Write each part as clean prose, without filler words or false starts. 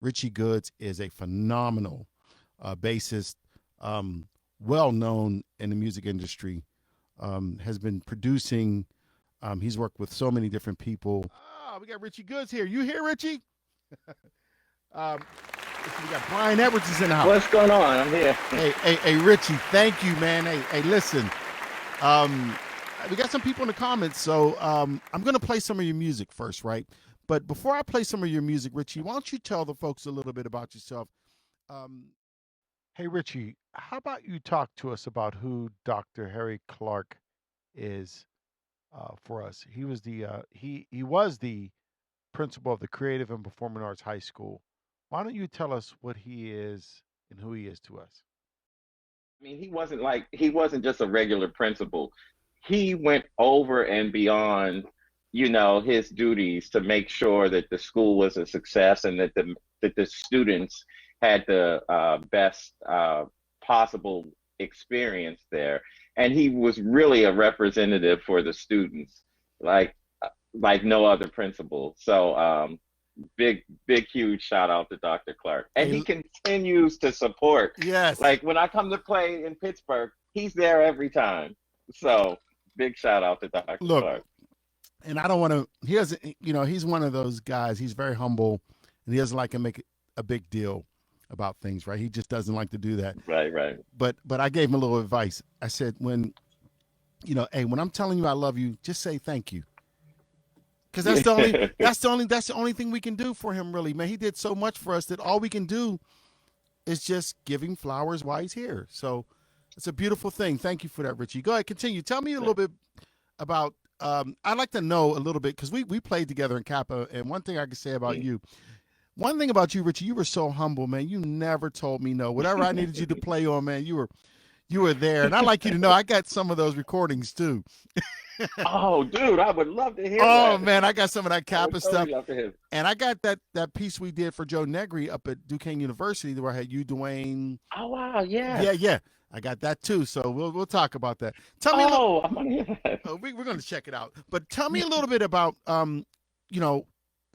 Richie Goods is a phenomenal bassist, well known in the music industry, has been producing. He's worked with so many different people. Oh, we got Richie Goods here. You here, Richie? um, we got Brian Edwards is in the house. What's going on? I'm here. Hey, Richie, thank you, man. Hey, listen. We got some people in the comments, so I'm going to play some of your music first, right? But before I play some of your music, Richie, why don't you tell the folks a little bit about yourself? Hey, Richie, how about you talk to us about who Dr. Harry Clark is for us? He was the principal of the Creative and Performing Arts High School. Why don't you tell us what he is and who he is to us? I mean, he wasn't just a regular principal. He went over and beyond, his duties to make sure that the school was a success and that the students had the best possible experience there. And he was really a representative for the students, like no other principal. So big, huge shout out to Dr. Clark. And he continues to support. Yes. Like when I come to play in Pittsburgh, he's there every time. So big shout out to Dr. Clark. And I don't want to, he's one of those guys, he's very humble and he doesn't like to make a big deal about things, right? He just doesn't like to do that. Right. But I gave him a little advice. I said, when I'm telling you I love you, just say thank you. Because that's the only thing we can do for him, really, man. He did so much for us that all we can do is just give him flowers while he's here. So it's a beautiful thing. Thank you for that, Richie. Go ahead, continue. Tell me a little bit about, I'd like to know a little bit, because we played together in Kappa, and one thing I can say about you, one thing about you, Richie, you were so humble, man. You never told me no. Whatever I needed you to play on, man, you were there. And I'd like you to know I got some of those recordings too. Oh, dude, I would love to hear that. Oh, man, I got some of that Kappa stuff. Love to hear. And I got that piece we did for Joe Negri up at Duquesne University where I had you, Dwayne. Oh, wow, yeah. Yeah. I got that too. So we'll talk about that. Tell me I want to hear that. we're going to check it out. But tell me a little bit about,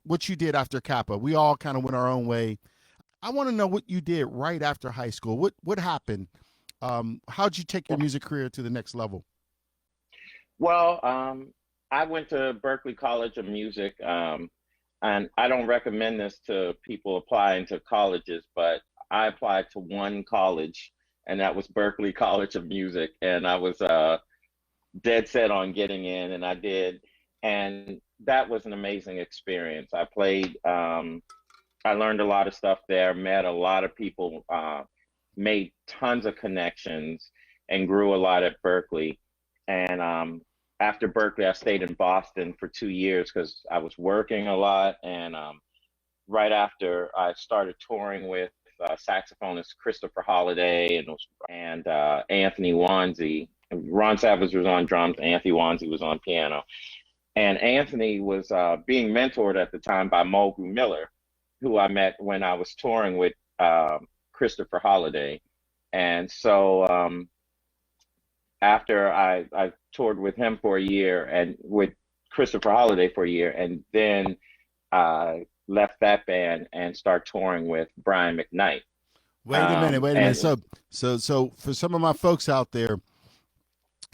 what you did after Kappa. We all kind of went our own way. I want to know what you did right after high school. What happened? How'd you take your music career to the next level? Well, I went to Berklee College of Music, and I don't recommend this to people applying to colleges, but I applied to one college, and that was Berklee College of Music, and I was dead set on getting in, and I did, and that was an amazing experience. I played, I learned a lot of stuff there, met a lot of people, made tons of connections, and grew a lot at Berklee. And after Berklee, I stayed in Boston for 2 years because I was working a lot. And right after, I started touring with saxophonist Christopher Holliday and Anthony Wanzi. Ron Savage was on drums, Anthony Wanzi was on piano. And Anthony was being mentored at the time by Mulgrew Miller, who I met when I was touring with Christopher Holliday. And so after I toured with him for a year and with Christopher Holliday for a year, and then I left that band and started touring with Brian McKnight. Wait a minute. So for some of my folks out there,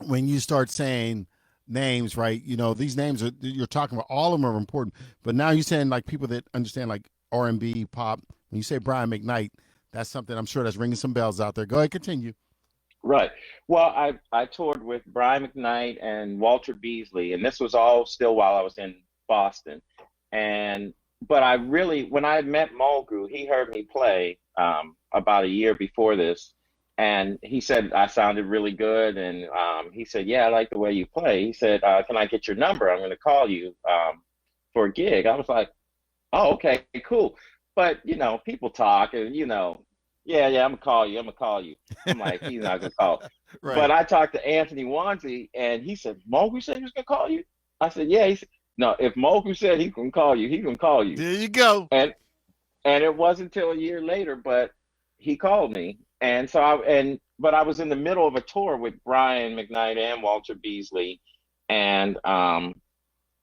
when you start saying names, right? These names you're talking about, all of them are important. But now you're saying like people that understand like R&B, pop. When you say Brian McKnight, that's something I'm sure that's ringing some bells out there. Go ahead, continue. Right. Well, I toured with Brian McKnight and Walter Beasley, and this was all still while I was in Boston. But when I met Mulgrew, he heard me play about a year before this. And he said I sounded really good, and he said, "Yeah, I like the way you play." He said, "Can I get your number? I'm going to call you for a gig." I was like, "Oh, okay, cool." But people talk, and yeah, I'm gonna call you. I'm like, he's not gonna call. Right. But I talked to Anthony Wanzi, and he said, "Mulgrew said he was gonna call you." I said, "Yeah." He said, "No, if Mulgrew said he can call you, he can call you." There you go. And it wasn't until a year later, but he called me. And so but I was in the middle of a tour with Brian McKnight and Walter Beasley. And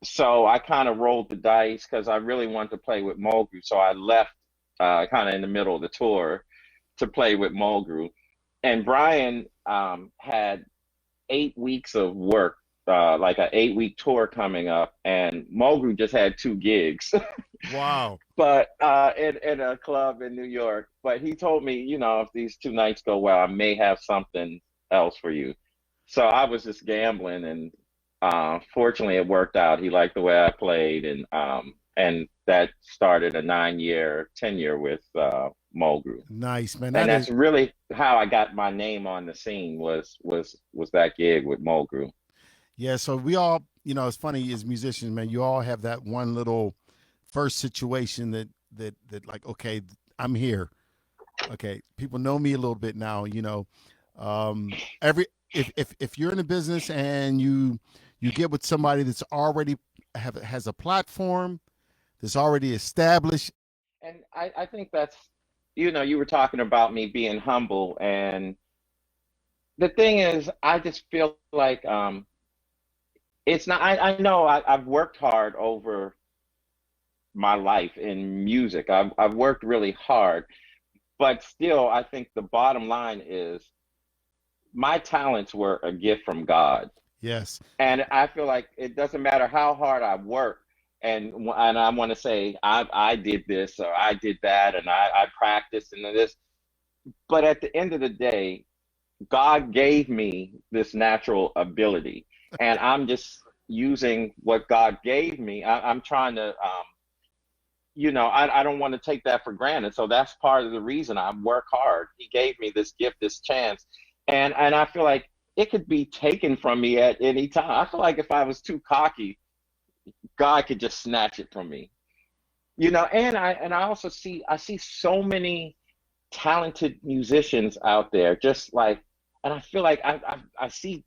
so I kind of rolled the dice because I really wanted to play with Mulgrew. So I left kind of in the middle of the tour to play with Mulgrew. And Brian had 8 weeks of work, like an 8-week tour coming up, and Mulgrew just had 2 gigs. Wow. But in a club in New York. But he told me, you know, if these 2 nights go well, I may have something else for you. So I was just gambling, and fortunately it worked out. He liked the way I played, and that started a 9-year tenure with Mulgrew. Nice, man. And that's really how I got my name on the scene was that gig with Mulgrew. Yeah, so we all, you know, it's funny as musicians, man, you all have that one little first situation that like, okay, I'm here. Okay, people know me a little bit now, you know. If you're in a business and you get with somebody that's already has a platform that's already established. And I think that's, you know, you were talking about me being humble, and the thing is, I just feel like it's not, I know I've worked hard over my life in music. I've worked really hard, but still, I think the bottom line is my talents were a gift from God. Yes. And I feel like it doesn't matter how hard I work, and I want to say I did this or I did that, and I practiced and this, but at the end of the day, God gave me this natural ability, and I'm just using what God gave me. I'm trying to, you know, I don't want to take that for granted. So that's part of the reason I work hard. He gave me this gift, this chance, and I feel like it could be taken from me at any time. I feel like if I was too cocky, God could just snatch it from me, you know. And I also see so many talented musicians out there, just like, and I feel like I see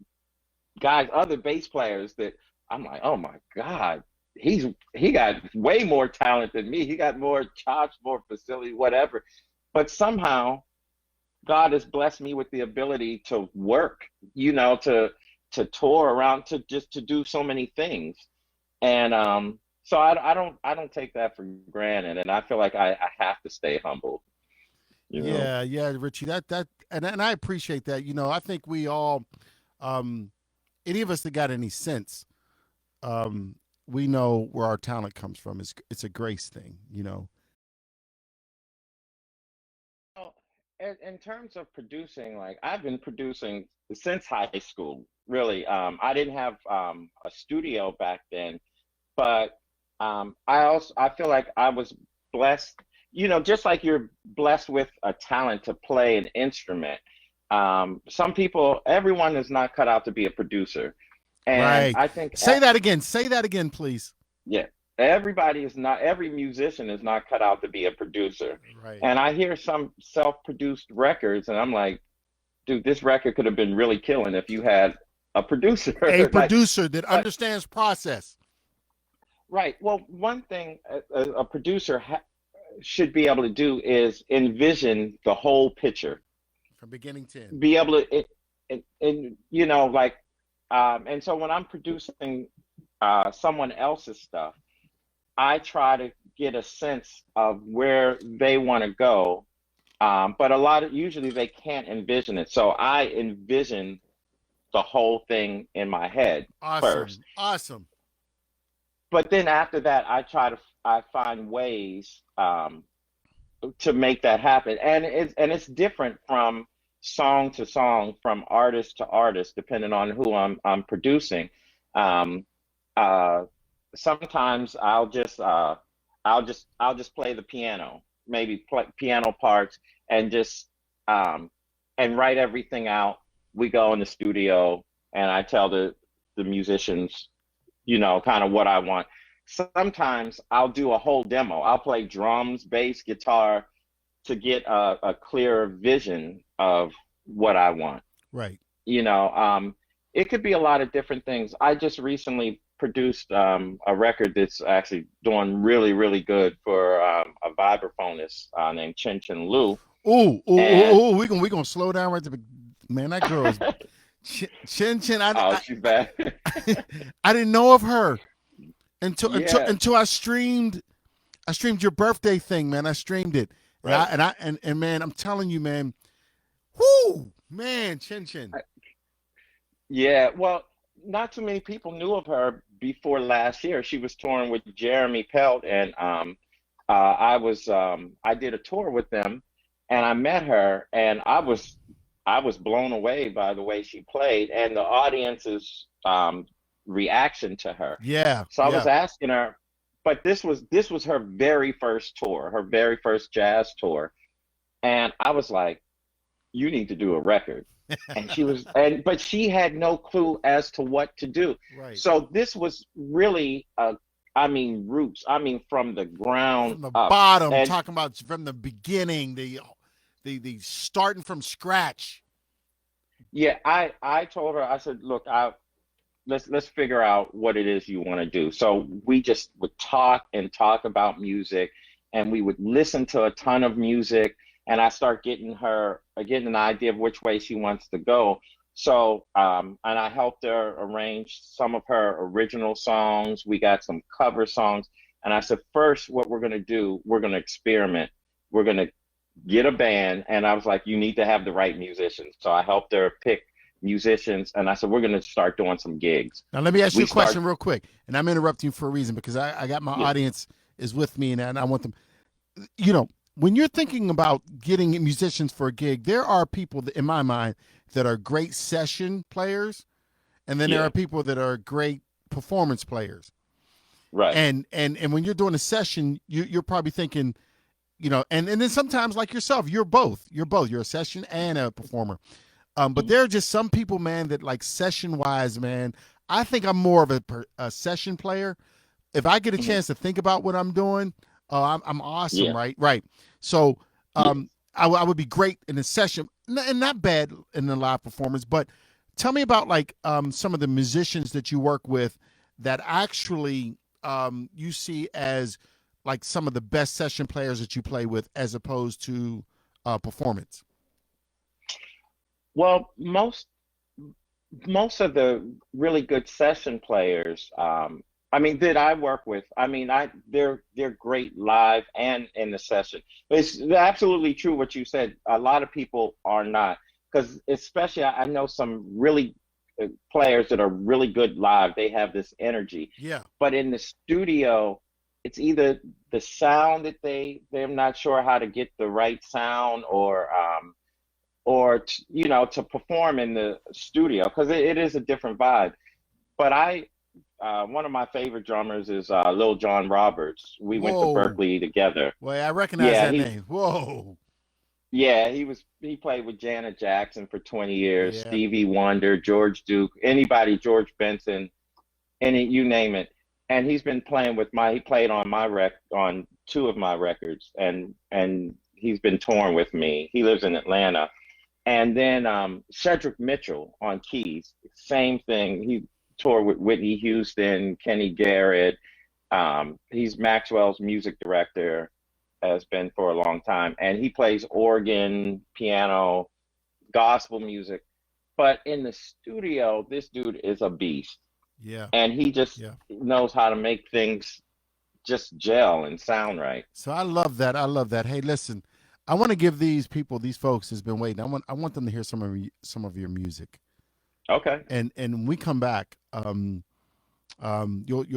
guys, other bass players that I'm like, oh my God, he got way more talent than me. He got more chops, more facility, whatever. But somehow God has blessed me with the ability to work, you know, to tour around, to do so many things. And so I don't take that for granted, and I feel like I have to stay humble. You know? Yeah, Richie, and I appreciate that. You know, I think we all, any of us that got any sense, we know where our talent comes from. It's a grace thing, you know. Well, in terms of producing, like I've been producing since high school, really. I didn't have a studio back then, but I feel like I was blessed, you know, just like you're blessed with a talent to play an instrument. Some people, everyone is not cut out to be a producer. And Right. I think, Say that again. Say that again, please. yeah, every musician is not cut out to be a producer. Right. And I hear some self-produced records, and I'm like, dude, this record could have been really killing if you had a producer. A Like, producer that understands process. right. Well, one thing a producer should be able to do is envision the whole picture, From beginning to end. be able to, and you know, like, and so when I'm producing someone else's stuff, I try to get a sense of where they want to go. But usually they can't envision it. So I envision the whole thing in my head first. Awesome. But then after that, I find ways to make that happen. And it's different from song to song, from artist to artist, depending on who I'm producing. Sometimes I'll just play the piano, maybe play piano parts, and just and write everything out. We go in the studio, and I tell the musicians, you know, kind of what I want. Sometimes I'll do a whole demo. I'll play drums, bass, guitar to get a clearer vision of what I want. Right. You know, it could be a lot of different things. I just recently produced a record that's actually doing really, really good for a vibraphonist named Chin Chin Lu. Ooh, we gonna slow down right there. Man, that girl is Chin Chin. She's bad. I didn't know of her until Yeah. I streamed your birthday thing, man. I streamed it, Right. And man, I'm telling you, man, whoo, man, Chin Chin. Yeah, well, not too many people knew of her before last year. She was touring with Jeremy Pelt, and I did a tour with them, and I met her, and I was blown away by the way she played and the audience's reaction to her. Yeah, So I was yeah. asking her, but this was her very first tour, her very first jazz tour, and I was like, you need to do a record. And but she had no clue as to what to do. Right. So this was really, I mean, roots. I mean, from the ground From the up. bottom, And talking about from the beginning, the starting from scratch. yeah, I told her, I said, look, let's figure out what it is you want to do. So we just would talk and talk about music, and we would listen to a ton of music, and I start getting an idea of which way she wants to go. So and I helped her arrange some of her original songs. We got some cover songs, and I said, first, what we're gonna do, we're gonna experiment. We're gonna get a band, and I was like, you need to have the right musicians. So I helped her pick musicians, and I said, we're gonna start doing some gigs. Now let me ask you a question real quick, and I'm interrupting you for a reason because I got my audience is with me, and I want them. You know, when you're thinking about getting musicians for a gig, there are people that, in my mind, that are great session players, and then there are people that are great performance players. Right. And when you're doing a session, you're probably thinking, you know, and then sometimes like yourself, you're both. You're a session and a performer. But there are just some people, man, that like session wise, man, I think I'm more of a session player. If I get a chance to think about what I'm doing, I'm awesome, right? Right. So I would be great in a session and not bad in the live performance. But tell me about like some of the musicians that you work with that actually you see as like some of the best session players that you play with as opposed to performance. Well, most of the really good session players, I mean, that I work with, I mean, they're great live and in the session. It's absolutely true what you said. A lot of people are not, because especially I know some really players that are really good live. They have this energy. Yeah. But in the studio, it's either the sound that they're not sure how to get the right sound, or you know, to perform in the studio, because it is a different vibe. But one of my favorite drummers is Lil John Roberts. We went to Berklee together. Well, I recognize that name. Whoa. Yeah, he played with Janet Jackson for 20 years, Stevie Wonder, George Duke, anybody, George Benson, you name it. And he's been playing with he played on on two of my records, and he's been touring with me. He lives in Atlanta. And then Cedric Mitchell on keys, same thing. He toured with Whitney Houston, Kenny Garrett. He's Maxwell's music director, has been for a long time. And he plays organ, piano, gospel music. But in the studio, this dude is a beast. Yeah. And he just knows how to make things just gel and sound right. So I love that. I love that. Hey, listen, I want to give these folks that's been waiting, I want them to hear some of your music. Okay. And when we come back, you'll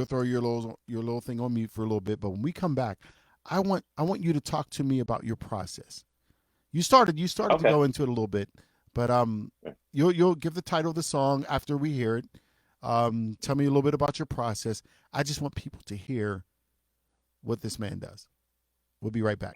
throw your little thing on mute for a little bit, but when we come back, I want you to talk to me about your process. You started to go into it a little bit, but you'll give the title of the song after we hear it. Tell me a little bit about your process. I just want people to hear what this man does. We'll be right back.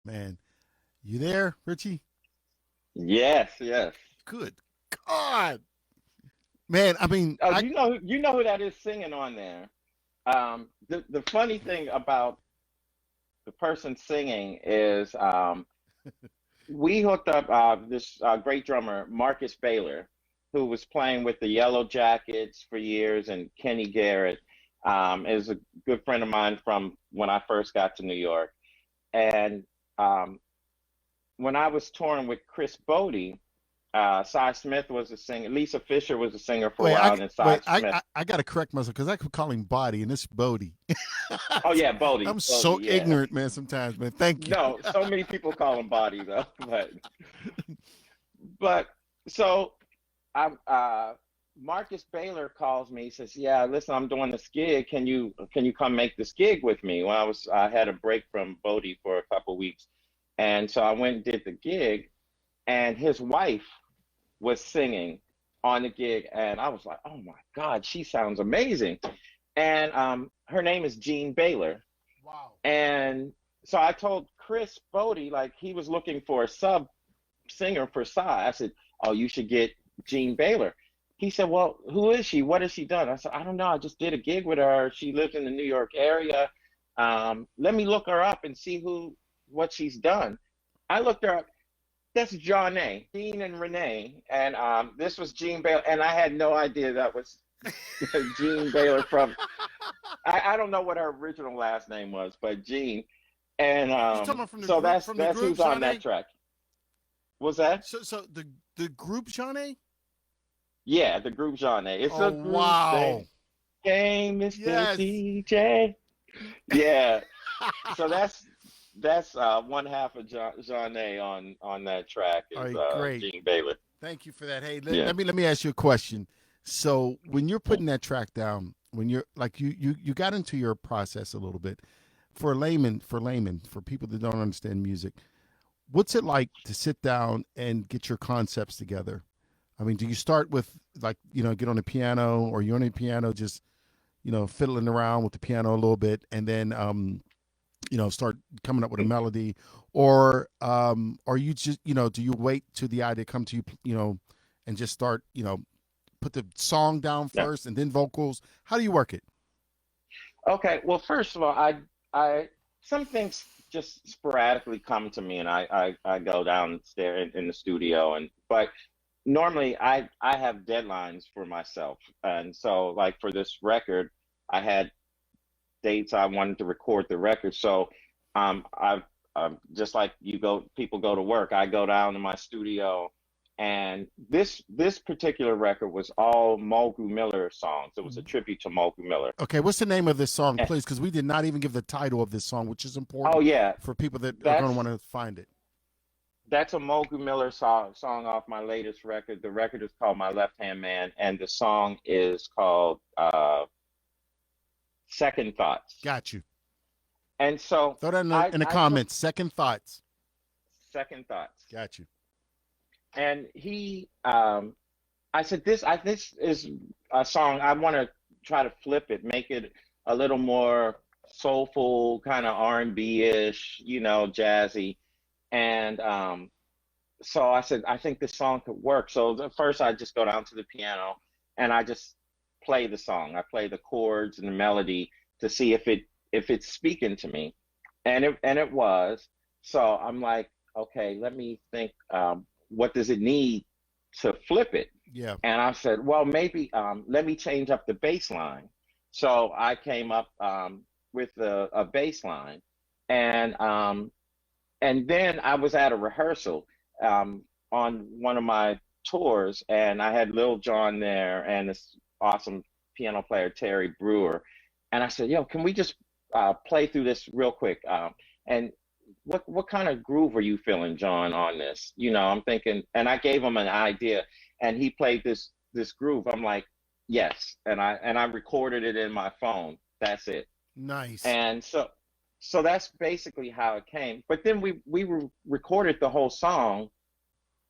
Man, you there, Richie? Yes, yes. Good God, man. I mean, Oh, you know who that is singing on there. The funny thing about the person singing is we hooked up this great drummer Marcus Baylor, who was playing with the Yellow Jackets for years, and Kenny Garrett is a good friend of mine from when I first got to New York. And um, when I was touring with Chris Botti, Cy Smith was a singer. Lisa Fisher was a singer for a wait, while, and Cy Smith. I got to correct myself because I could call him Body and it's Bodie. Oh yeah, Bodie, I'm so Bodie, yeah. ignorant, man. Sometimes, man. Thank you. No, so many people call him Body though, but so I'm Marcus Baylor calls me. He says, "Yeah, listen, I'm doing this gig. Can you come make this gig with me?" When I had a break from Bodie for a couple weeks, and so I went and did the gig, and his wife was singing on the gig, and I was like, "Oh my God, she sounds amazing!" And her name is Jean Baylor, Wow. and so I told Chris Bodie like he was looking for a sub singer for Psy. I said, "Oh, you should get Jean Baylor." He said, "Well, who is she? What has she done?" I said, "I don't know. I just did a gig with her. She lives in the New York area. Let me look her up and see what she's done." I looked her up. That's Johnny, Jean and Renee, and this was Jean Baylor, and I had no idea that was Jean Baylor from. I don't know what her original last name was, but Jean, and You talking about from the so group? that's From the that's group, who's on Shawnee? that track. Was that? So the group, Shawnee? Yeah, the group Johnny. It's Oh a group wow. thing. Game, Mr. Yes. DJ. Yeah. So that's one half of Johnny on that track All is right, great. Gene Baylor. Thank you for that. Hey, Yeah. let me ask you a question. So when you're putting that track down, when you're like you got into your process a little bit. For people that don't understand music, what's it like to sit down and get your concepts together? I mean, do you start with like, get on the piano, or you on the piano just, fiddling around with the piano a little bit and then start coming up with a melody, or you just, do you wait till the idea come to you, and just start, put the song down Yeah. first and then vocals? How do you work it? Okay. Well, first of all, I some things just sporadically come to me, and I go downstairs in the studio, but normally I have deadlines for myself, and so like for this record, I had dates I wanted to record the record. So I've just like people go to work. I go down to my studio, and this particular record was all Mulgrew Miller songs. It was a tribute to Mulgrew Miller. Okay, what's the name of this song, And, please? Because we did not even give the title of this song, which is oh important yeah, for people that are going that's to want to find it. that's a Mulgrew Miller song off my latest record. The record is called My Left Hand Man, and the song is called Second Thoughts. Got you. And so Throw that in the I took comments. Second thoughts. Second Thoughts. Got you. And I said, this is a song I want to try to flip it, make it a little more soulful, kind of R&B-ish, jazzy. And so I said, I think this song could work. So first I just go down to the piano and I just play the song. I play the chords and the melody to see if it's speaking to me. And it was. So I'm like, okay, let me think, what does it need to flip it? Yeah. And I said, well, maybe let me change up the bass line. So I came up with a bass line, and then I was at a rehearsal on one of my tours, and I had Lil Jon there and this awesome piano player Terry Brewer, and I said, yo, can we just play through this real quick? And what kind of groove are you feeling, John, on this? I'm thinking, and I gave him an idea, and he played this groove. I'm like, yes, and I recorded it in my phone. That's it. Nice. And so that's basically how it came. But then we recorded the whole song,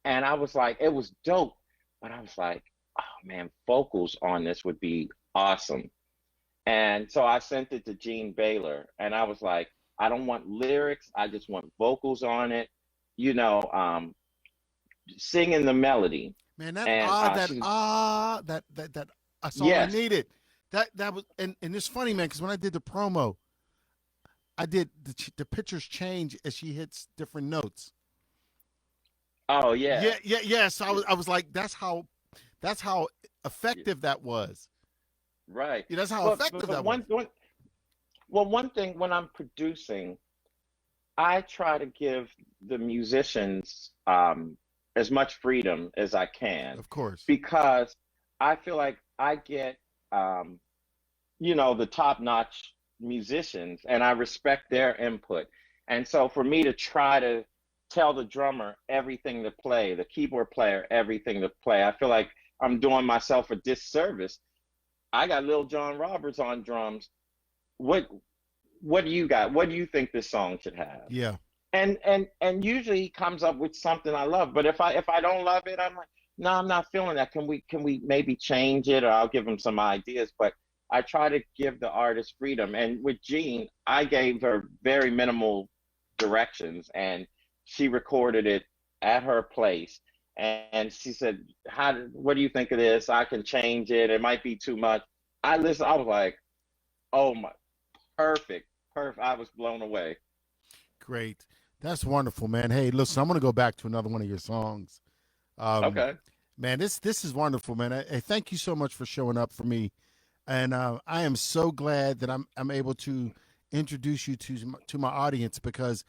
and I was like, it was dope, but I was like, oh man, vocals on this would be awesome. And so I sent it to Gene Baylor, and I was like, I don't want lyrics. I just want vocals on it, singing the melody. Man, that And that's all I yes, needed. That was, and it's funny, man, because when I did the promo, I did the pictures change as she hits different notes. oh yeah, Yeah. So I was like, that's how effective that was. right. Yeah, that's how But, effective but, that but was. one thing when I'm producing, I try to give the musicians as much freedom as I can, Of course. because I feel like I get the top-notch musicians, and I respect their input. And so for me to try to tell the drummer everything to play, the keyboard player everything to play, I feel like I'm doing myself a disservice. I got Lil Jon Roberts on drums. What what do you got? What do you think this song should have? Yeah. And usually he comes up with something I love. But if I don't love it, I'm like, no, I'm not feeling that. Can we maybe change it, or I'll give him some ideas. But I try to give the artist freedom. And with Jean, I gave her very minimal directions, and she recorded it at her place. And she said, what do you think of this? I can change it. It might be too much. I listened. I was like, oh my, perfect. I was blown away. Great. That's wonderful, man. Hey, listen, I'm going to go back to another one of your songs. Okay. Man, this is wonderful, man. Hey, thank you so much for showing up for me. And I am so glad that I'm able to introduce you to my audience, because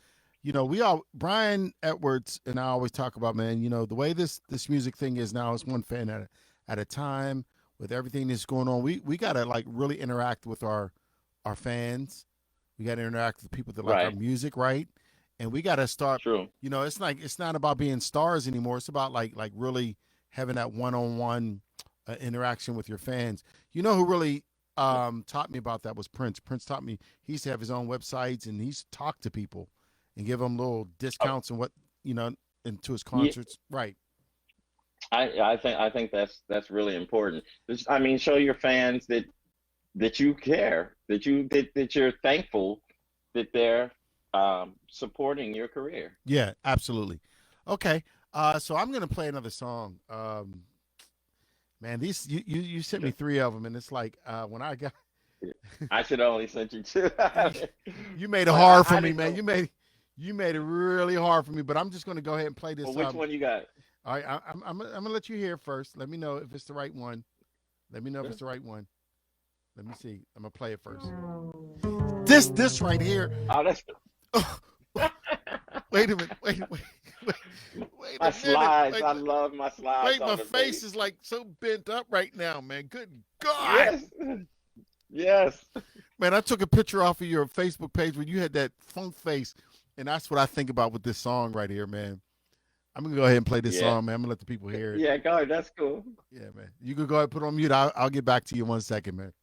Brian Edwards and I always talk about, man, the way this music thing is now, is one fan at a time. With everything that's going on, we got to like really interact with our fans. We got to interact with people that like our Right. music, right? And we got to start, True. it's not about being stars anymore. It's about like really having that one-on-one interaction with your fans. You know who really taught me about that was Prince. Prince taught me. He used to have his own websites, and he used to talk to people and give them little discounts and into his Yeah, concerts. Right. I think that's really important. I mean, show your fans that you care, that you're thankful that they're supporting your career. Yeah, absolutely. Okay. So I'm gonna play another song. Man, these you sent me three of them, and it's like when I got I should only send you two. you made it But hard for I me, didn't man. know. You made it really hard for me. But I'm just gonna go ahead and play Well, this. which one you got? All right, I'm gonna let you hear first. Let me know if it's the right one. Let me know if it's the right one. Let me see. I'm gonna play it first. This right here. Oh, that's Wait a minute. Wait a my minute. slides. Wait, I love my slides my on the face bass. is like so bent up right now, man. Good God. Yes, yes. Man, I took a picture off of your Facebook page when you had that funk face, and that's what I think about with this song right here, man. I'm gonna go ahead and play this Yeah, song, man. I'm gonna let the people hear it. yeah. Go ahead. That's cool. Yeah, man. You can go ahead and put it on mute. I'll get back to you in 1 second, man.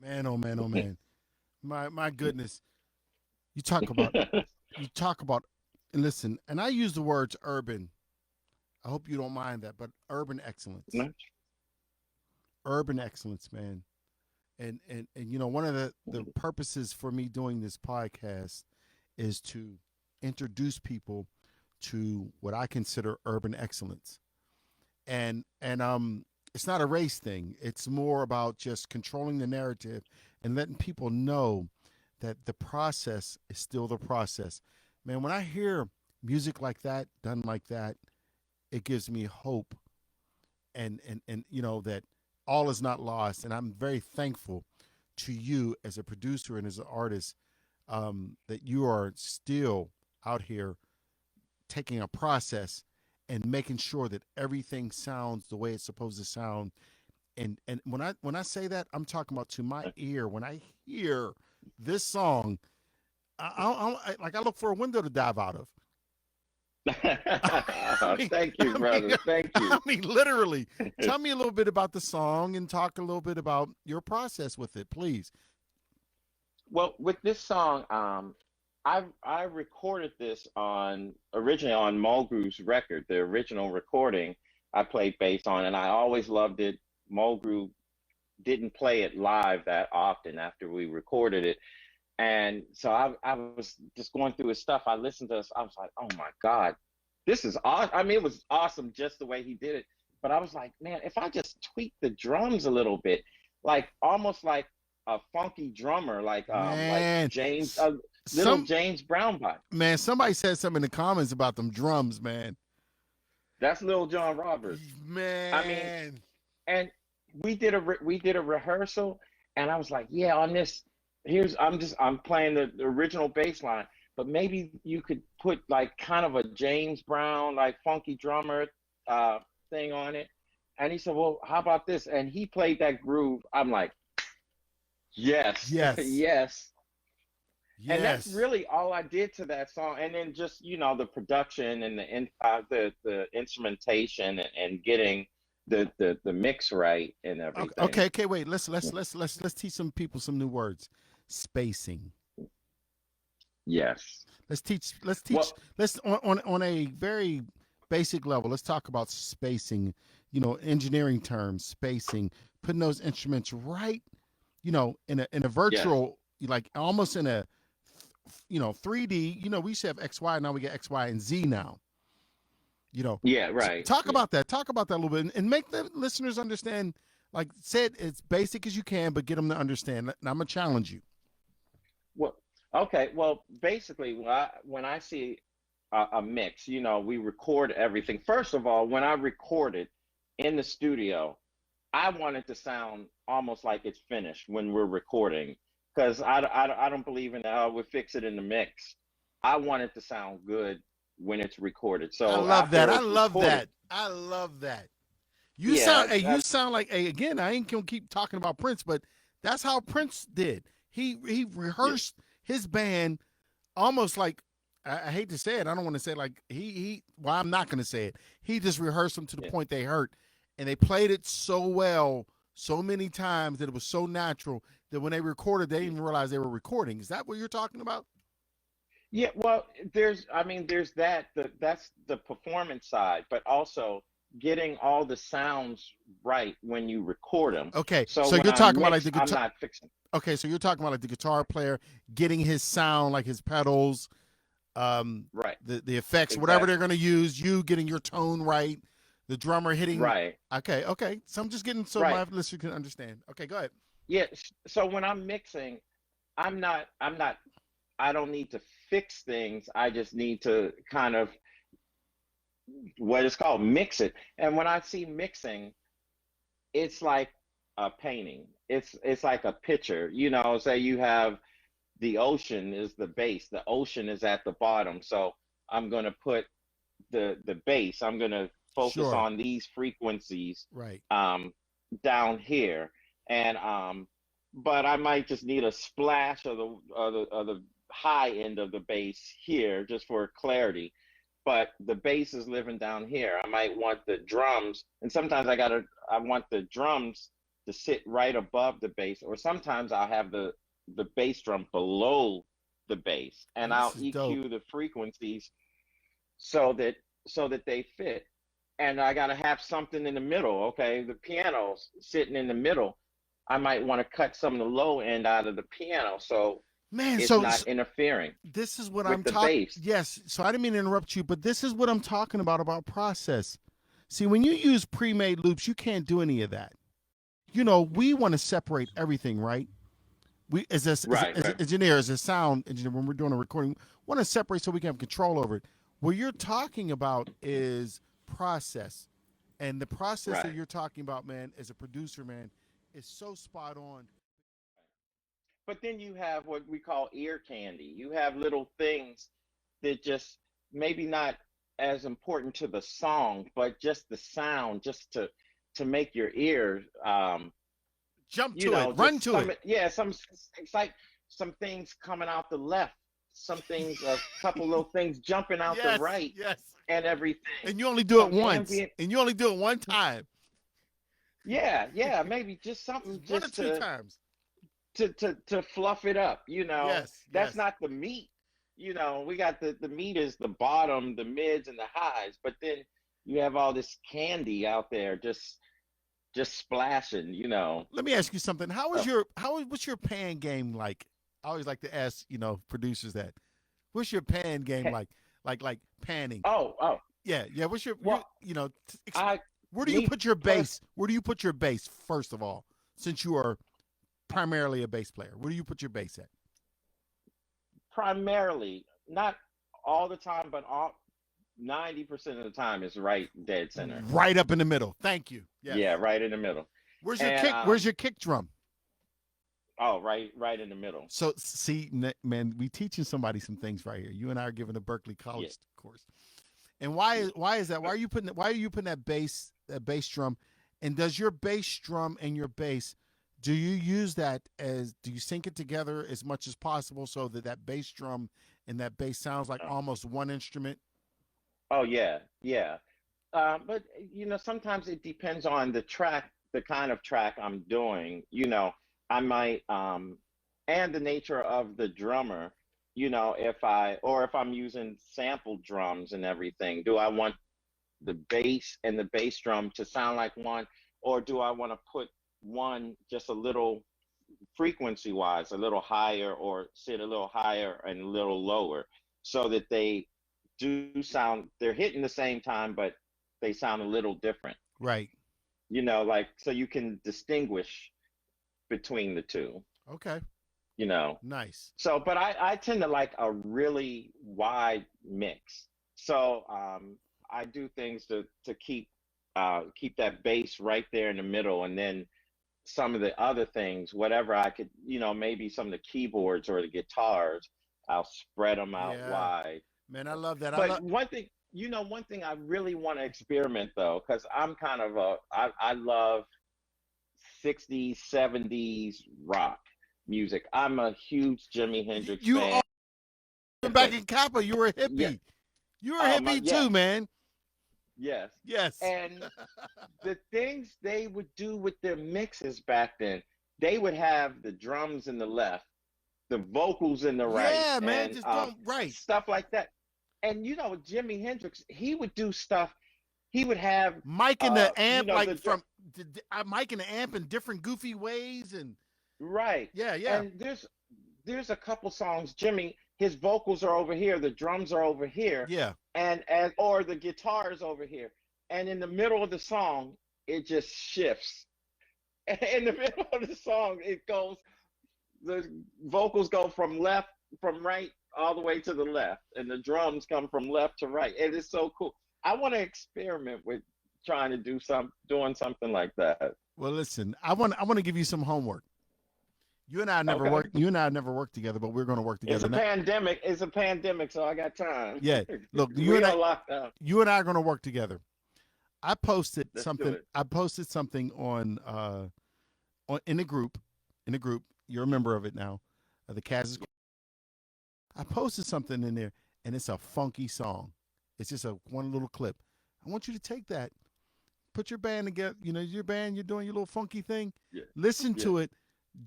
Man, oh man, oh man. My goodness. You talk about you talk about and listen, and I use the words urban. I hope you don't mind that, but urban excellence. Urban excellence, man. And you know, one of the purposes for me doing this podcast is to introduce people to what I consider urban excellence. And it's not a race thing. It's more about just controlling the narrative and letting people know that the process is still the process. Man, when I hear music like that, done like that, it gives me hope and you know that all is not lost. And I'm very thankful to you as a producer and as an artist, that you are still out here taking a process and making sure that everything sounds the way it's supposed to sound. And when I say that, I'm talking about to my ear. When I hear this song, I look for a window to dive out of. Thank you, brother. Thank you. I mean, literally. Tell me a little bit about the song and talk a little bit about your process with it, please. Well, with this song, I recorded this originally on Mulgrew's record, the original recording I played bass on, and I always loved it. Mulgrew didn't play it live that often after we recorded it. And so I was just going through his stuff. I listened to this. I was like, oh my God, this is awesome. I mean, it was awesome just the way he did it. But I was like, man, if I just tweak the drums a little bit, like almost like a funky drummer, like James, James Brown vibe. Man, somebody said something in the comments about them drums, man. That's Lil John Roberts. Man. I mean, and we did a rehearsal, and I was like, yeah, on this. I'm playing the original bass line, but maybe you could put like kind of a James Brown, like funky drummer thing on it. And he said, well, how about this? And he played that groove. I'm like, yes, yes, yes. And that's really all I did to that song. And then just, you know, the production and the instrumentation and getting the mix right and everything. Okay, wait. Let's teach some people some new words. Spacing. Yes. Let's teach let's on a very basic level. Let's talk about spacing, you know, engineering terms, spacing, putting those instruments right, you know, in a virtual, like almost in a, you know, 3D. You know, we used to have XY, now we get XY and Z now. You know. Yeah, right. Talk about that a little bit and make the listeners understand. Like, say it as basic as you can, but get them to understand. And I'm gonna challenge you. Well, okay. Well, basically, when I see a mix, you know, we record everything. First of all, when I record it in the studio, I want it to sound almost like it's finished when we're recording, because I don't believe in we'll fix it in the mix. I want it to sound good when it's recorded. So I love that. I love that. You sound like again, I ain't gonna keep talking about Prince, but that's how Prince did. He rehearsed his band almost like, I hate to say it, I don't want to say it like well, I'm not gonna say it. He just rehearsed them to the point they hurt. And they played it so well so many times that it was so natural that when they recorded, they didn't even realize they were recording. Is that what you're talking about? Yeah, well, there's that's the performance side, but also getting all the sounds right when you record them. Okay, so you're talking about like the guitar. I'm not fixing. Okay, so you're talking about like the guitar player getting his sound, like his pedals, right, the effects, whatever they're going to use. You getting your tone right, the drummer hitting. Right. Okay. So I'm just getting my listeners can understand. Okay, go ahead. Yeah. So when I'm mixing, I don't need to fix things. I just need to kind of what it's called, mix it. And when I see mixing, it's like a painting. It's like a picture. You know, say you have the ocean is the base. The ocean is at the bottom. So I'm going to put the bass. I'm going to focus on these frequencies down here. And but I might just need a splash of the high end of the bass here just for clarity. But the bass is living down here. I might want the drums, and sometimes I want the drums to sit right above the bass, or sometimes I'll have the bass drum below the bass, and This I'll is dope. EQ the frequencies so that they fit. And I got to have something in the middle. Okay, the piano's sitting in the middle. I might want to cut some of the low end out of the piano so Man, it's so not interfering this is what with I'm the talking. bass. Yes, so I didn't mean to interrupt you, but this is what I'm talking about process. See, when you use pre-made loops, you can't do any of that. You know, we want to separate everything, right? We Right, as an right, engineer, as a sound engineer, when we're doing a recording, want to separate so we can have control over it. What you're talking about is process, and the process that right. you're talking about, man, as a producer, man, is so spot on. But then you have what we call ear candy. You have little things that just maybe not as important to the song, but just the sound, just to make your ear, Jump you to it, know, run just to some, it. yeah, some, it's like some things coming out the left, some things, a couple little things jumping out the Yes, right, yes. and everything. And you only do it Some once. ambient, And you only do it one time. yeah, yeah, maybe just Just something one or just two times. to fluff it up, you know. Yes, That's yes. not the meat. You know, we got the meat is the bottom, the mids and the highs, but then you have all this candy out there just splashing, you know. Let me ask you something. So, What's your pan game like? I always like to ask, producers that. What's your pan game like? Like panning. oh, Yeah, yeah. What's your well, I where do you me put your pers bass? Where do you put your bass first of all? Since you are primarily a bass player, where do you put your bass at? primarily, not all the time, but all 90% of the time is right dead center. Right up in the middle. Thank you. Yes. Yeah, right in the middle. Where's your And kick? Where's your kick drum? oh, right in the middle. So see, man, we teaching somebody some things right here. You and I are giving a Berklee Yeah. College course. And why is that? Why are you putting that bass drum? And does your bass drum and your bass, do you use that do you sync it together as much as possible so that that bass drum and that bass sounds like Oh, almost one instrument? oh yeah, yeah. But you know, sometimes it depends on the track, the kind of track I'm doing. You know, I might and the nature of the drummer. You know, if I'm using sample drums and everything, do I want the bass and the bass drum to sound like one, or do I want to put one just a little frequency wise, a little higher, or sit a little higher and a little lower, so that they do sound, they're hitting the same time, but they sound a little different, Right. you know, like so you can distinguish between the two, Okay. you know. Nice. So, but I tend to like a really wide mix. So I do things to keep that bass right there in the middle, and then some of the other things, whatever I could, you know, maybe some of the keyboards or the guitars, I'll spread them out Yeah. wide. Man, I love that. I But love one thing, you know, one thing I really want to experiment though, because I'm kind of I love 60s, 70s rock music. I'm a huge Jimi Hendrix you fan. all back in Kappa, you were a Yeah. hippie. You were a Oh my, hippie too, yes, man. yes. Yes. And the things they would do with their mixes back then, they would have the drums in the left, the vocals in the right, Yeah, man. and Just don't right. stuff like that. And you know, Jimi Hendrix, he would do stuff. He would have, Mic and the you amp know, like from mic and the amp in different goofy ways and right. yeah, yeah. And there's a couple songs. Jimmy, his vocals are over here, the drums are over here, Yeah. and or the guitar is over here, and in the middle of the song, it just shifts. In the middle of the song, it goes, the vocals go from right all the way to the left, and the drums come from left to right. It is so cool. I want to experiment with trying to doing something like that. Well, listen, I want to give you some homework. Okay. You and I never worked together, but we're going to work It's together a now. pandemic. It's a pandemic, so I got time. Yeah. Look, We are locked down. you and I are going to work together. Let's do it. I posted something on in the group. You're a member of it now. The Kaz. I posted something in there, and it's a funky song. It's just one little clip. I want you to take that, put your band together. You know, your band, you're doing your little funky thing. Yeah. Listen to it.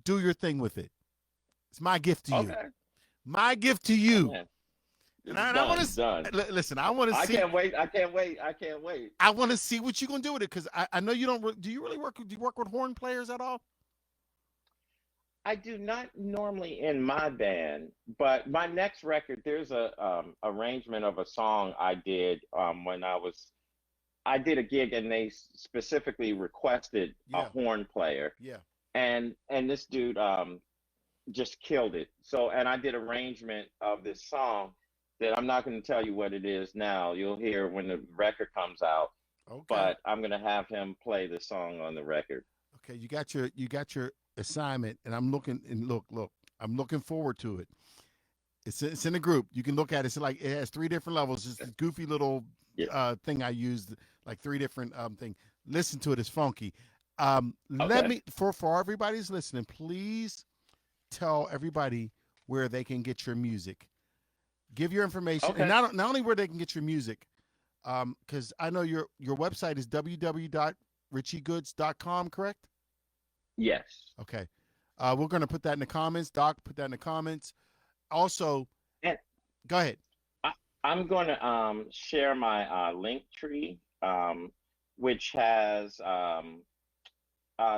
Do your thing with it. It's my gift to you. My gift to you. Oh, and I want to listen. I want to see. I can't wait. I can't wait. I can't wait. I want to see what you're gonna do with it, because I know you don't. Do you really work? Do you work with horn players at all? I do not normally in my band, but my next record, there's a arrangement of a song I did when I did a gig, and they specifically requested a horn player. Yeah. And this dude just killed it. So, and I did arrangement of this song that I'm not going to tell you what it is now. You'll hear when the record comes out. Okay. But I'm going to have him play the song on the record. Okay, you got your assignment, and I'm looking I'm looking forward to it. It's in a group. You can look at it. It's like it has 3 different levels. It's this goofy little thing I used, like 3 different things. Listen to it. It's funky. Let me for everybody who's listening, please tell everybody where they can get your music. Give your information, and not only where they can get your music, because I know your website is www.richiegoods.com, correct? Yes. Okay. We're going to put that in the comments. Doc, put that in the comments. Also, go ahead. I'm going to share my link tree, which has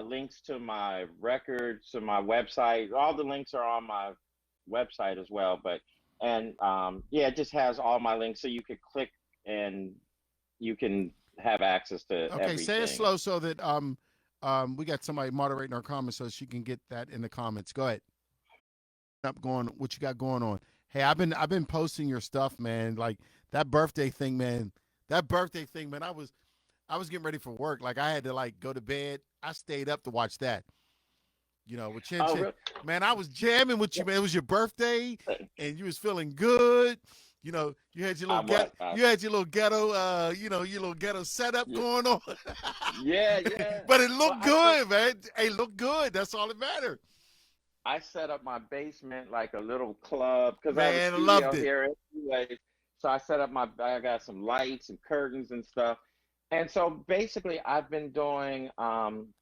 links to my records, to my website. All the links are on my website as well. It just has all my links, so you could click and you can have access to everything. Say it slow so that we got somebody moderating our comments so she can get that in the comments. Go ahead. What you got going on? Hey, I've been posting your stuff, man. Like that birthday thing, man. I was getting ready for work. Like I had to go to bed. I stayed up to watch that. You know, with Chin Chin. Really? Man, I was jamming with you, man. It was your birthday, and you was feeling good. You know, you had your little ghetto, your little ghetto setup going on. Yeah. But it looked good, man. Hey, look good. That's all that mattered. I set up my basement like a little club because I Man, have a loved studio it. here anyway. So I set up I got some lights and curtains and stuff. And so basically I've been doing I'm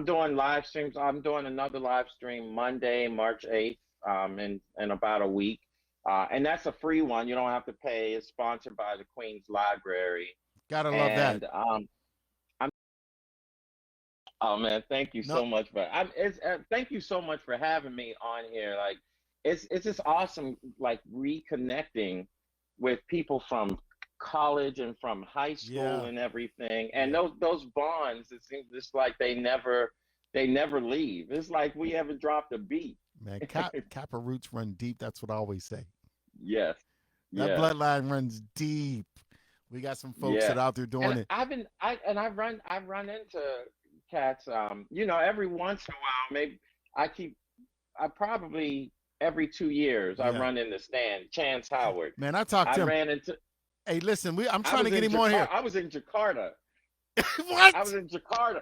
doing live streams. I'm doing another live stream Monday, March 8th, in about a week. And that's a free one. You don't have to pay. It's sponsored by the Queen's Library. Gotta love that. Oh man, thank you so much thank you so much for having me on here. Like it's just awesome, like reconnecting with people from college and from high school and everything. And those bonds, it seems just like they never leave. It's like we haven't dropped a beat. Man, Kappa roots run deep. That's what I always say. Yes. That bloodline runs deep. We got some folks that are out there doing it. I run into cats, every once in a while. Maybe I probably every 2 years I run into Stan Chance Howard. Man, I talked to him. Hey, listen, I'm trying to get him on here. I was in Jakarta. What? I was in Jakarta.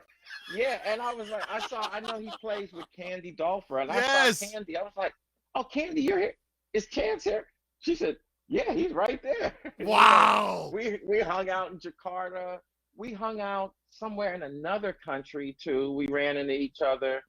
Yeah, and I was like, I know he plays with Candy Dolfer, and I saw Candy. I was like, oh, Candy, you're here. Is Chance here? She said, yeah, he's right there. Wow. We hung out in Jakarta. We hung out somewhere in another country too. We ran into each other,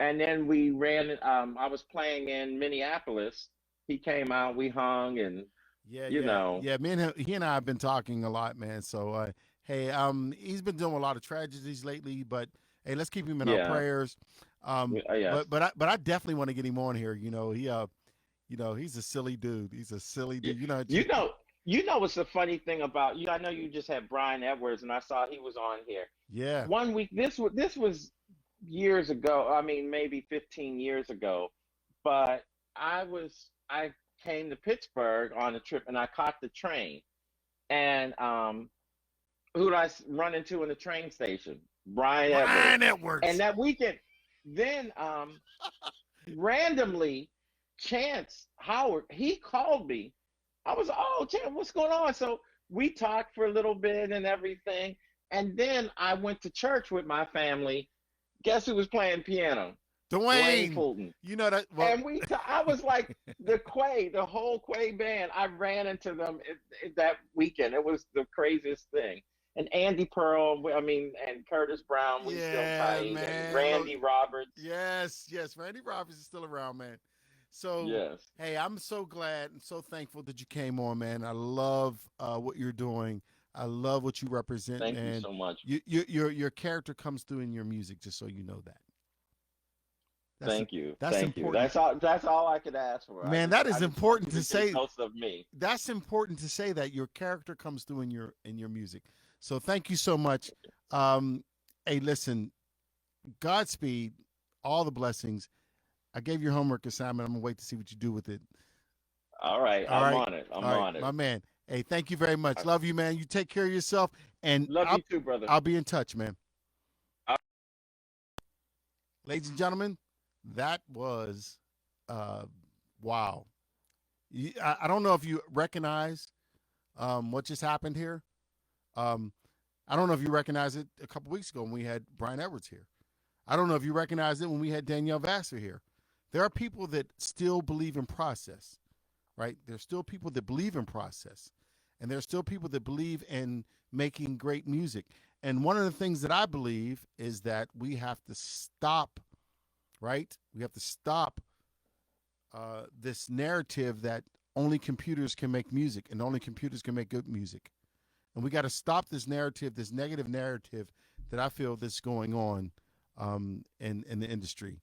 and then we ran. I was playing in Minneapolis. He came out. We hung, and me and he and I have been talking a lot, man. So hey, he's been doing a lot of tragedies lately, but hey, let's keep him in our prayers. But I definitely want to get him on here. He's a silly dude. He's a silly dude. You know what's the funny thing about you? I know you just had Brian Edwards, and I saw he was on here. Yeah. 1 week. This was years ago. I mean, maybe 15 years ago. But I came to Pittsburgh on a trip, and I caught the train. And who did I run into in the train station? Brian Edwards. And that weekend, then randomly, Chance Howard, he called me. I was, Chance, what's going on? So we talked for a little bit and everything. And then I went to church with my family. Guess who was playing piano? Dwayne Fulton. You know that. Well, and I was like, the whole Quay band, I ran into them that weekend. It was the craziest thing. and Andy Pearl. I mean, and Curtis Brown. We still Yeah, tight, and man. Randy Roberts. Yes. Randy Roberts is still around, man. So, Yes. hey, I'm so glad and so thankful that you came on, man. I love what you're doing. I love what you represent, Thank you man. so much. Your character comes through in your music, just so you know that. Thank you. That's Thank you. important. That's all I could ask for. Man, that is I just want important you to think say. most of me. That's important to say that your character comes through in your music. So thank you so much. Hey, listen, Godspeed, all the blessings. I gave your homework assignment. I'm gonna wait to see what you do with it. All right, All I'm right, on it. I'm all right, on it. my man. Hey, thank you very much. Love you, man. You take care of yourself, and Love you too, brother. I'll be in touch, man. Ladies and gentlemen, that was wow. I don't know if you recognize what just happened here. I don't know if you recognize it a couple weeks ago when we had Brian Edwards here. I don't know if you recognize it when we had Danielle Vassar here. There are people that still believe in process, right? There's still people that believe in process. And there's still people that believe in making great music. And one of the things that I believe is that we have to stop, right? We have to stop this narrative that only computers can make music and only computers can make good music. And we got to stop this narrative, this negative narrative that I feel that's going on in the industry.